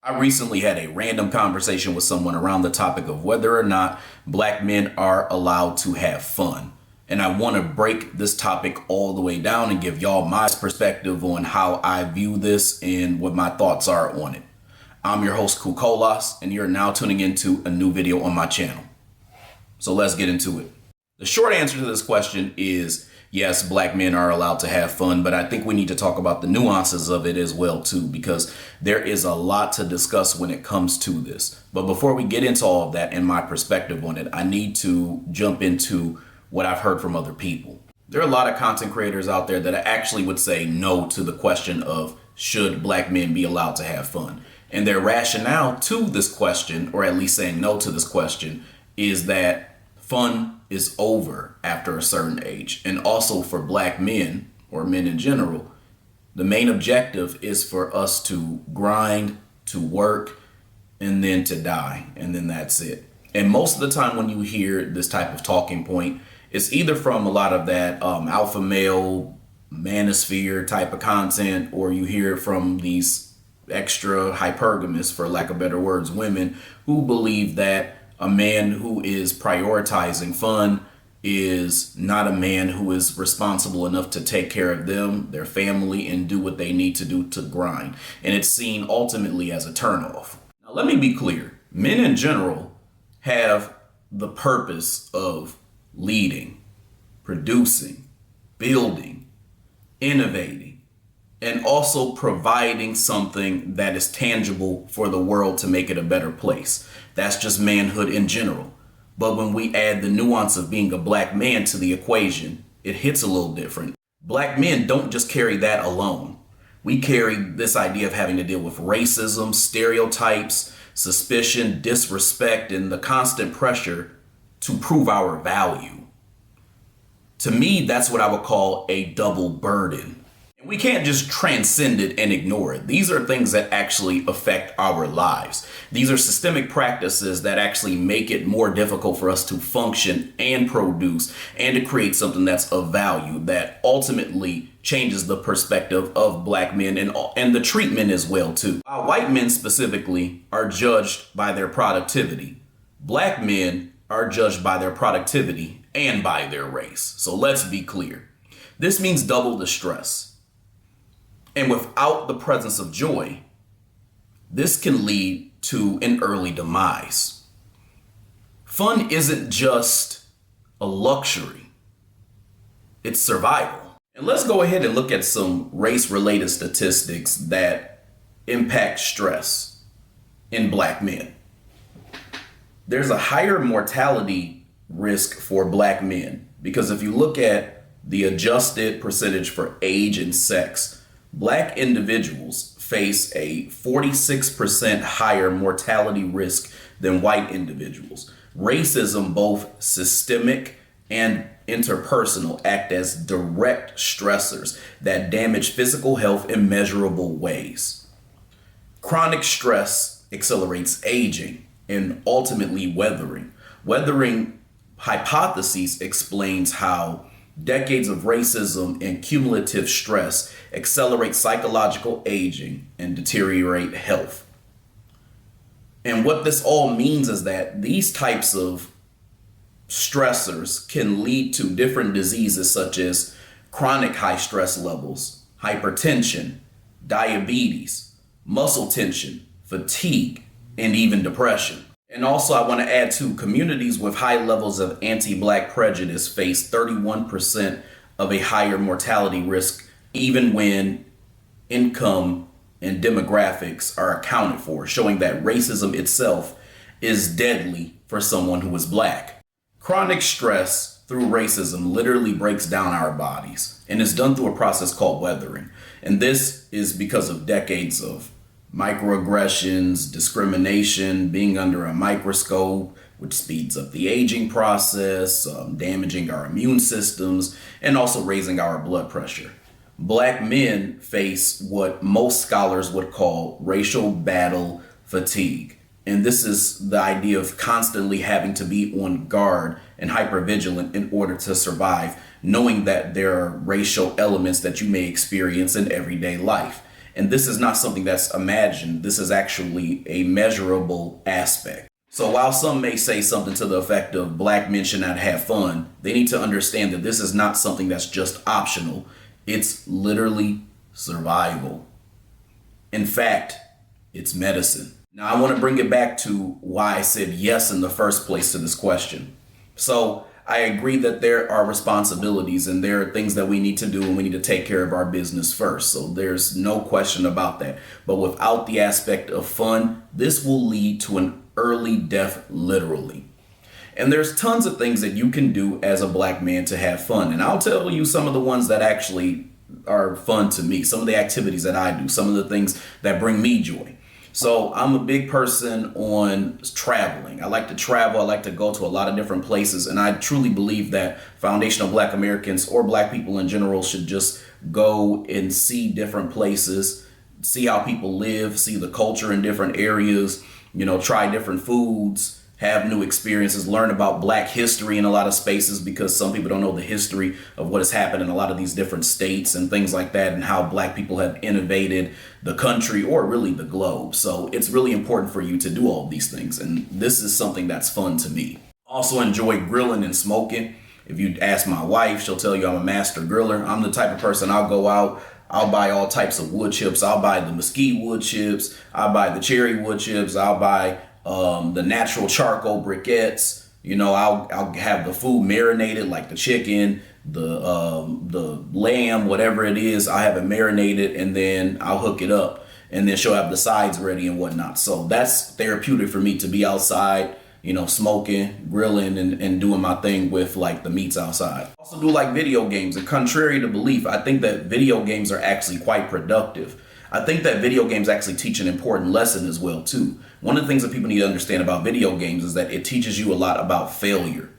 I recently had a random conversation with someone around the topic of whether or not black men are allowed to have fun. And I want to break this topic all the way down and give y'all my perspective on how I view this and what my thoughts are on it. I'm your host, Kukolas, and you're now tuning into a new video on my channel. So let's get into it. The short answer to this question is yes, black men are allowed to have fun, but I think we need to talk about the nuances of it as well too, because there is a lot to discuss when it comes to this. But before we get into all of that and my perspective on it, I need to jump into what I've heard from other people. There are a lot of content creators out there that actually would say no to the question of should black men be allowed to have fun. And their rationale to this question, or at least saying no to this question, is that fun is over after a certain age. And also for black men, or men in general, the main objective is for us to grind, to work, and then to die. And then that's it. And most of the time when you hear this type of talking point, it's either from a lot of that alpha male manosphere type of content, or you hear it from these extra hypergamous, for lack of better words, women who believe that a man who is prioritizing fun is not a man who is responsible enough to take care of them, their family, and do what they need to do to grind. And it's seen ultimately as a turnoff. Now, let me be clear. Men in general have the purpose of leading, producing, building, innovating, and also providing something that is tangible for the world to make it a better place. That's just manhood in general. But when we add the nuance of being a black man to the equation, it hits a little different. Black men don't just carry that alone. We carry this idea of having to deal with racism, stereotypes, suspicion, disrespect, and the constant pressure to prove our value. To me, that's what I would call a double burden. And we can't just transcend it and ignore it. These are things that actually affect our lives. These are systemic practices that actually make it more difficult for us to function and produce and to create something that's of value that ultimately changes the perspective of black men and the treatment as well too. White men specifically are judged by their productivity. Black men are judged by their productivity and by their race. So let's be clear. This means double the stress. And without the presence of joy, this can lead to an early demise. Fun isn't just a luxury, it's survival. And let's go ahead and look at some race-related statistics that impact stress in black men. There's a higher mortality risk for black men because if you look at the adjusted percentage for age and sex, black individuals face a 46% higher mortality risk than white individuals. Racism, both systemic and interpersonal, act as direct stressors that damage physical health in measurable ways. Chronic stress accelerates aging and ultimately weathering. Weathering hypotheses explains how decades of racism and cumulative stress accelerate psychological aging and deteriorate health. And what this all means is that these types of stressors can lead to different diseases such as chronic high stress levels, hypertension, diabetes, muscle tension, fatigue, and even depression. And also I want to add to communities with high levels of anti-black prejudice face 31% of a higher mortality risk, even when income and demographics are accounted for, showing that racism itself is deadly for someone who is black. Chronic stress through racism literally breaks down our bodies and is done through a process called weathering. And this is because of decades of microaggressions, discrimination, being under a microscope, which speeds up the aging process, damaging our immune systems, and also raising our blood pressure. Black men face what most scholars would call racial battle fatigue. And this is the idea of constantly having to be on guard and hypervigilant in order to survive, knowing that there are racial elements that you may experience in everyday life. And this is not something that's imagined. This is actually a measurable aspect. So while some may say something to the effect of black men should not have fun, they need to understand that this is not something that's just optional. It's literally survival. In fact, it's medicine. Now I want to bring it back to why I said yes in the first place to this question. So I agree that there are responsibilities and there are things that we need to do, and we need to take care of our business first. So there's no question about that. But without the aspect of fun, this will lead to an early death, literally. And there's tons of things that you can do as a black man to have fun. And I'll tell you some of the ones that actually are fun to me, some of the activities that I do, some of the things that bring me joy. So I'm a big person on traveling. I like to travel. I like to go to a lot of different places. And I truly believe that foundational black Americans or black people in general should just go and see different places, see how people live, see the culture in different areas, try different foods, have new experiences, learn about black history in a lot of spaces, because some people don't know the history of what has happened in a lot of these different states and things like that, and how black people have innovated the country or really the globe. So it's really important for you to do all these things. And this is something that's fun to me. Also enjoy grilling and smoking. If you ask my wife, she'll tell you I'm a master griller. I'm the type of person, I'll go out, I'll buy all types of wood chips. I'll buy the mesquite wood chips. I'll buy the cherry wood chips. I'll buy the natural charcoal briquettes. I'll have the food marinated, like the chicken, the lamb, whatever it is. I have it marinated, and then I'll hook it up, and then she'll have the sides ready and whatnot. So that's therapeutic for me to be outside, smoking, grilling, and doing my thing with like the meats outside. Also do like video games, and contrary to belief, I think that video games are actually quite productive. I think that video games actually teach an important lesson as well too. One of the things that people need to understand about video games is that it teaches you a lot about failure.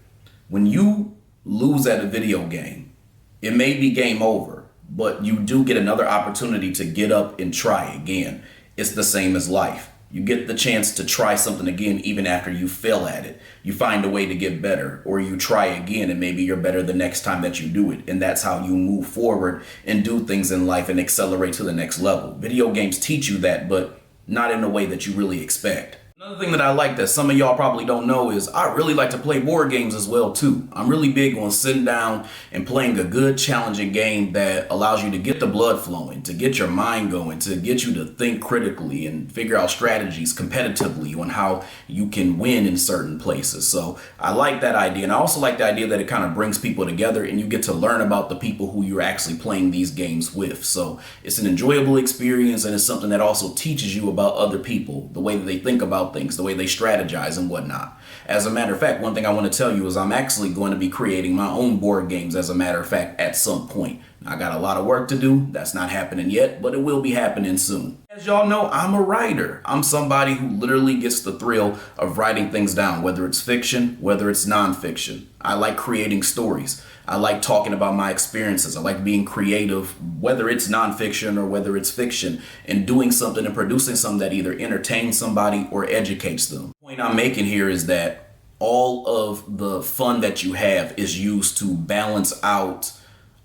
When you lose at a video game, it may be game over, but you do get another opportunity to get up and try again. It's the same as life. You get the chance to try something again even after you fail at it. You find a way to get better, or you try again and maybe you're better the next time that you do it. And that's how you move forward and do things in life and accelerate to the next level. Video games teach you that, but not in a way that you really expect. Another thing that I like that some of y'all probably don't know is I really like to play board games as well too. I'm really big on sitting down and playing a good challenging game that allows you to get the blood flowing, to get your mind going, to get you to think critically and figure out strategies competitively on how you can win in certain places. So I like that idea. And I also like the idea that it kind of brings people together and you get to learn about the people who you're actually playing these games with. So it's an enjoyable experience, and it's something that also teaches you about other people, the way that they think about things, the way they strategize and whatnot. As a matter of fact, one thing I want to tell you is I'm actually going to be creating my own board games, as a matter of fact, at some point. I got a lot of work to do. That's not happening yet, but it will be happening soon. As y'all know, I'm a writer. I'm somebody who literally gets the thrill of writing things down, whether it's fiction, whether it's nonfiction. I like creating stories. I like talking about my experiences. I like being creative, whether it's nonfiction or whether it's fiction, and doing something and producing something that either entertains somebody or educates them. The point I'm making here is that all of the fun that you have is used to balance out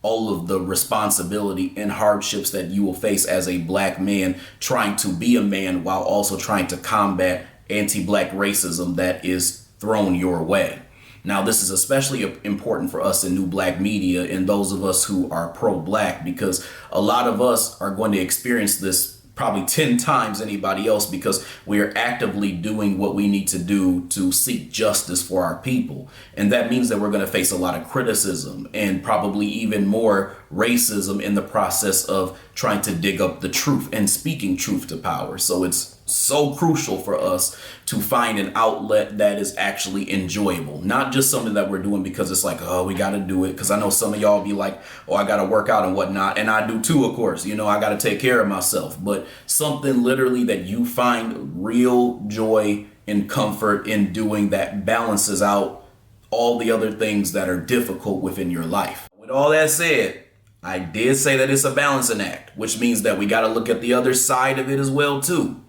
all of the responsibility and hardships that you will face as a black man trying to be a man, while also trying to combat anti-black racism that is thrown your way. Now, this is especially important for us in new black media and those of us who are pro-black, because a lot of us are going to experience this probably 10 times anybody else, because we are actively doing what we need to do to seek justice for our people. And that means that we're going to face a lot of criticism and probably even more racism in the process of trying to dig up the truth and speaking truth to power. So it's so crucial for us to find an outlet that is actually enjoyable, not just something that we're doing because it's like, oh, we got to do it. Because I know some of y'all be like, oh, I got to work out and whatnot. And I do too, of course. I got to take care of myself. But something literally that you find real joy and comfort in doing, that balances out all the other things that are difficult within your life. With all that said, I did say that it's a balancing act, which means that we got to look at the other side of it as well too.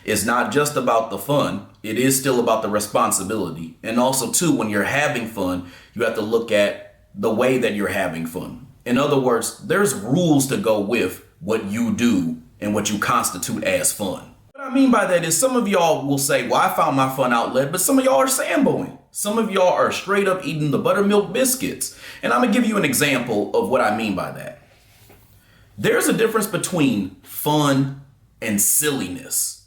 It's not just about the fun. It is still about the responsibility. And also too, when you're having fun, you have to look at the way that you're having fun. In other words, there's rules to go with what you do and what you constitute as fun. What I mean by that is some of y'all will say, well, I found my fun outlet, but some of y'all are samboing. Some of y'all are straight up eating the buttermilk biscuits. And I'm gonna give you an example of what I mean by that. There's a difference between fun and silliness.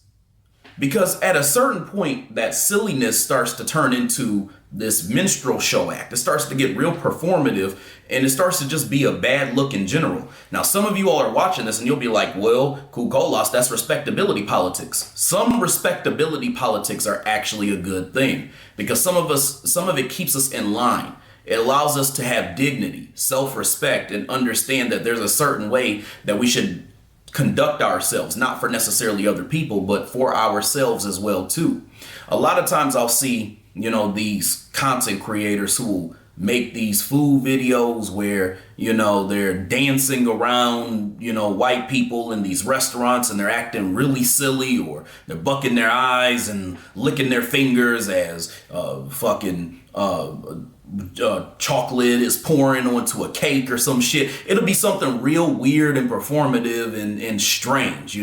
Because at a certain point, that silliness starts to turn into this minstrel show act. It starts to get real performative, and it starts to just be a bad look in general. Now, some of you all are watching this and you'll be like, well, Kukolas, that's respectability politics. Some respectability politics are actually a good thing because some of it keeps us in line. It allows us to have dignity, self-respect, and understand that there's a certain way that we should conduct ourselves, not for necessarily other people, but for ourselves as well too. A lot of times I'll see, these content creators who will make these food videos where, they're dancing around, white people in these restaurants and they're acting really silly, or they're bucking their eyes and licking their fingers as chocolate is pouring onto a cake or some shit. It'll be something real weird and performative and strange,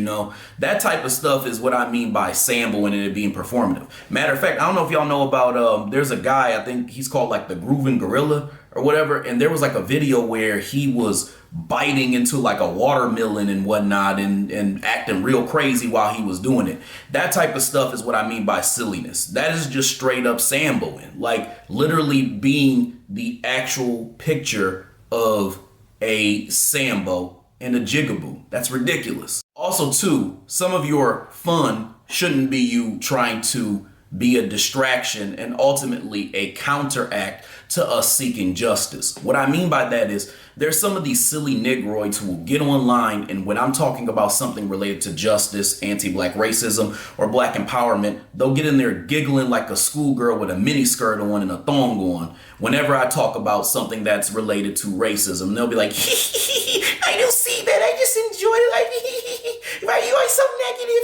That type of stuff is what I mean by sample and it being performative. Matter of fact, I don't know if y'all know about, there's a guy, I think he's called like the Groovin' Gorilla or whatever, and there was like a video where he was biting into like a watermelon and whatnot and acting real crazy while he was doing it. That type of stuff is what I mean by silliness. That is just straight up samboing, like literally being the actual picture of a sambo and a jigaboo. That's ridiculous. Also too, some of your fun shouldn't be you trying to be a distraction and ultimately a counteract to us seeking justice. What I mean by that is there's some of these silly negroids who will get online, and when I'm talking about something related to justice, anti-black racism, or black empowerment, they'll get in there giggling like a schoolgirl with a mini skirt on and a thong on whenever I talk about something that's related to racism. They'll be like, I don't see that, I just enjoy it, like, you are so negative.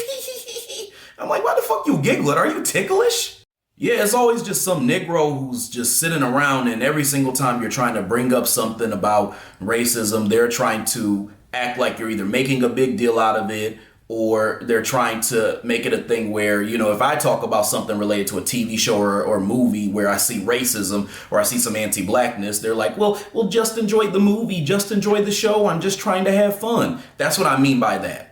I'm like, why the fuck you giggling? Are you ticklish? Yeah, it's always just some Negro who's just sitting around, and every single time you're trying to bring up something about racism, they're trying to act like you're either making a big deal out of it, or they're trying to make it a thing where, if I talk about something related to a TV show or movie where I see racism or I see some anti-blackness, they're like, well, just enjoy the movie, just enjoy the show. I'm just trying to have fun. That's what I mean by that.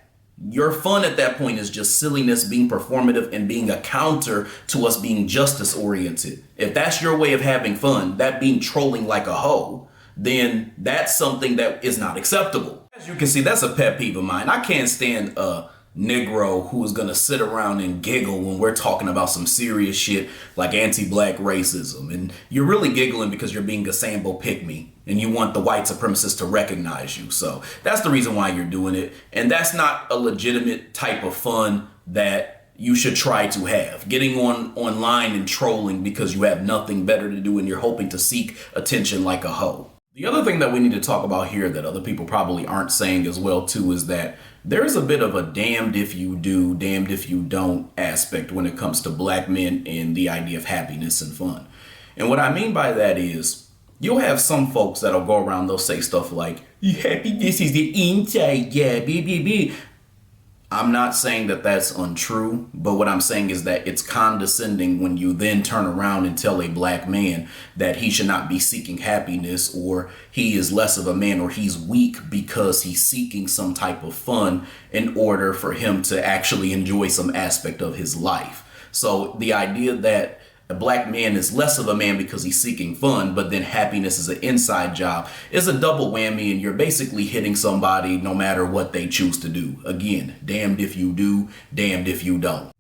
Your fun at that point is just silliness, being performative, and being a counter to us being justice oriented. If that's your way of having fun, that being trolling like a hoe, then that's something that is not acceptable. As you can see, that's a pet peeve of mine. I can't stand a Negro who is going to sit around and giggle when we're talking about some serious shit like anti-black racism. And you're really giggling because you're being a Sambo pick-me and you want the white supremacists to recognize you. So that's the reason why you're doing it. And that's not a legitimate type of fun that you should try to have. Getting online and trolling because you have nothing better to do and you're hoping to seek attention like a hoe. The other thing that we need to talk about here that other people probably aren't saying as well too is that there's a bit of a damned if you do, damned if you don't aspect when it comes to black men and the idea of happiness and fun. And what I mean by that is you'll have some folks that'll go around, they'll say stuff like, happiness is the inside, yeah, baby. I'm not saying that that's untrue, but what I'm saying is that it's condescending when you then turn around and tell a black man that he should not be seeking happiness, or he is less of a man, or he's weak because he's seeking some type of fun in order for him to actually enjoy some aspect of his life. So the idea that a black man is less of a man because he's seeking fun, but then happiness is an inside job is a double whammy, and you're basically hitting somebody no matter what they choose to do. Again, damned if you do, damned if you don't.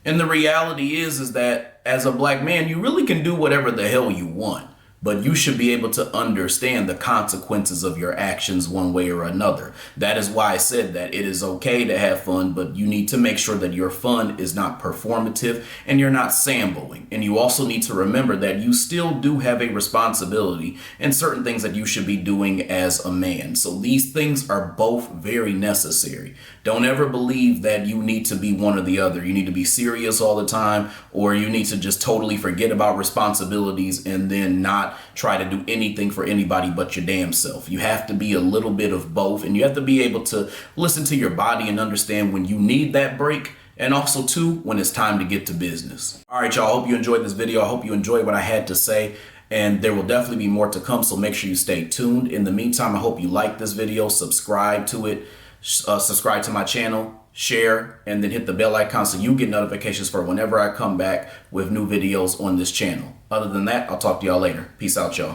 And the reality is that as a black man, you really can do whatever the hell you want, but you should be able to understand the consequences of your actions one way or another. That is why I said that it is okay to have fun, but you need to make sure that your fun is not performative and you're not samboing. And you also need to remember that you still do have a responsibility and certain things that you should be doing as a man. So these things are both very necessary. Don't ever believe that you need to be one or the other. You need to be serious all the time, or you need to just totally forget about responsibilities and then not not try to do anything for anybody but your damn self. You have to be a little bit of both, and you have to be able to listen to your body and understand when you need that break, and also too when it's time to get to business. All right, y'all, I hope you enjoyed this video. I hope you enjoyed what I had to say, and there will definitely be more to come, so make sure you stay tuned. In the meantime, I hope you like this video, subscribe to it, subscribe to my channel, share, and then hit the bell icon so you get notifications for whenever I come back with new videos on this channel. Other than that, I'll talk to y'all later. Peace out, y'all.